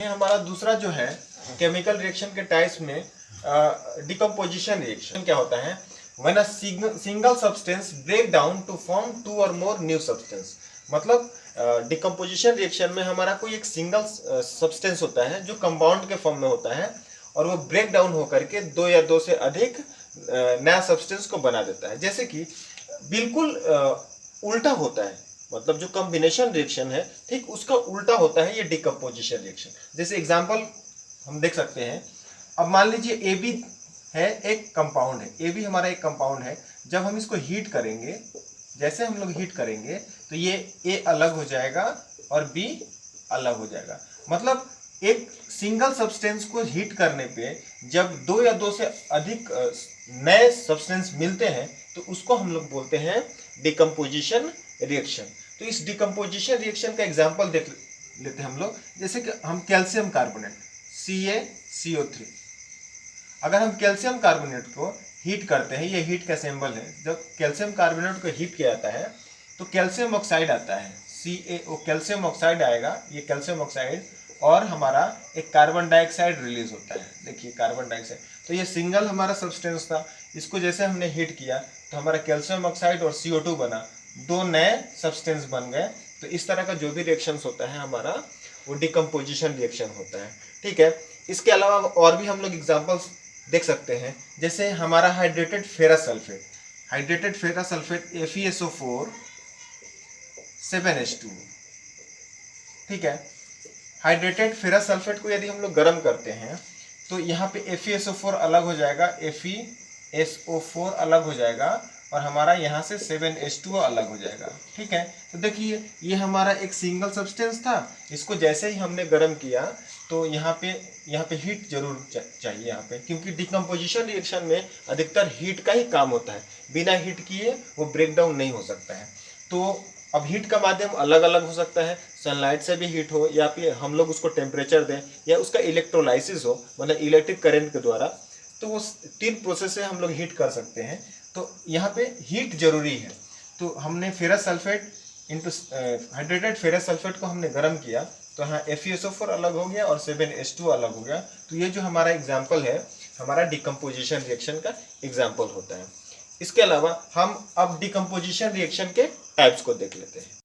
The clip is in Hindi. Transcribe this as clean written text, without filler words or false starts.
हमारा दूसरा जो है केमिकल रिएक्शन के टाइप्स में डिकम्पोजिशन रिएक्शन क्या होता है। When a single substance break down to form two or more new substance, मतलब डिकम्पोजिशन रिएक्शन में हमारा कोई एक सिंगल सब्सटेंस होता है जो कंपाउंड के फॉर्म में होता है और वो ब्रेक डाउन होकर के दो या दो से अधिक नया सब्सटेंस को बना देता है। जैसे कि बिल्कुल उल्टा होता है, मतलब जो कॉम्बिनेशन रिएक्शन है ठीक उसका उल्टा होता है ये डिकम्पोजिशन रिएक्शन। जैसे एग्जांपल हम देख सकते हैं। अब मान लीजिए ए बी है, एक कंपाउंड है, ए बी हमारा एक कंपाउंड है। जब हम इसको हीट करेंगे, जैसे हम लोग हीट करेंगे तो ये ए अलग हो जाएगा और बी अलग हो जाएगा। मतलब एक सिंगल सब्सटेंस को हीट करने पे जब दो या दो से अधिक नए सब्सटेंस मिलते हैं तो उसको हम लोग बोलते हैं डिकम्पोजिशन रिएक्शन। तो इस डिकम्पोजिशन रिएक्शन का एग्जांपल देख लेते हैं हम लोग। जैसे कि हम कैल्शियम कार्बोनेट CaCO3, अगर हम कैल्शियम कार्बोनेट को हीट करते हैं, ये हीट का सिंबल है। जब कैल्शियम कार्बोनेट को हीट किया जाता है तो कैल्शियम ऑक्साइड आता है, CaO कैल्शियम ऑक्साइड आएगा, ये कैल्शियम ऑक्साइड, और हमारा एक कार्बन डाइऑक्साइड रिलीज होता है। देखिए कार्बन डाइऑक्साइड, तो ये सिंगल हमारा सब्सटेंस था, इसको जैसे हमने हीट किया तो हमारा कैल्शियम ऑक्साइड और CO2 बना, दो नए सब्सटेंस बन गए। तो इस तरह का जो भी रिएक्शंस होता है हमारा वो डिकम्पोजिशन रिएक्शन होता है। ठीक है, इसके अलावा और भी हम लोग एग्जांपल्स देख सकते हैं। जैसे हमारा hydrated ferrous sulphate, hydrated ferrous sulphate FeSO4 7H2। ठीक है, हाइड्रेटेड फेरस सल्फेट को यदि हम लोग गर्म करते हैं तो यहाँ पे FeSO4 अलग हो जाएगा, FeSO4 अलग हो जाएगा और हमारा यहाँ से 7H2 अलग हो जाएगा। ठीक है, तो देखिए ये हमारा एक सिंगल सब्सटेंस था, इसको जैसे ही हमने गर्म किया तो यहाँ पे हीट जरूर चाहिए यहाँ पे, क्योंकि डिकम्पोजिशन रिएक्शन में अधिकतर हीट का ही काम होता है। बिना हीट किए वो ब्रेक डाउन नहीं हो सकता है। तो अब हीट का माध्यम अलग अलग हो सकता है, सनलाइट से भी हीट हो, या फिर हम लोग उसको टेम्परेचर दें, या उसका इलेक्ट्रोलाइसिस हो, मतलब इलेक्ट्रिक करंट के द्वारा। तो वो तीन प्रोसेस से हम लोग हीट कर सकते हैं। तो यहाँ पे हीट जरूरी है। तो हमने ferrous sulphate into hydrated ferrous sulphate को हमने गर्म किया तो यहाँ FeSO4 अलग हो गया और 7H2 अलग हो गया। तो ये जो हमारा एग्जाम्पल है हमारा डिकम्पोजिशन रिएक्शन का एग्जाम्पल होता है। इसके अलावा हम अब डिकम्पोजिशन रिएक्शन के टाइप्स को देख लेते हैं।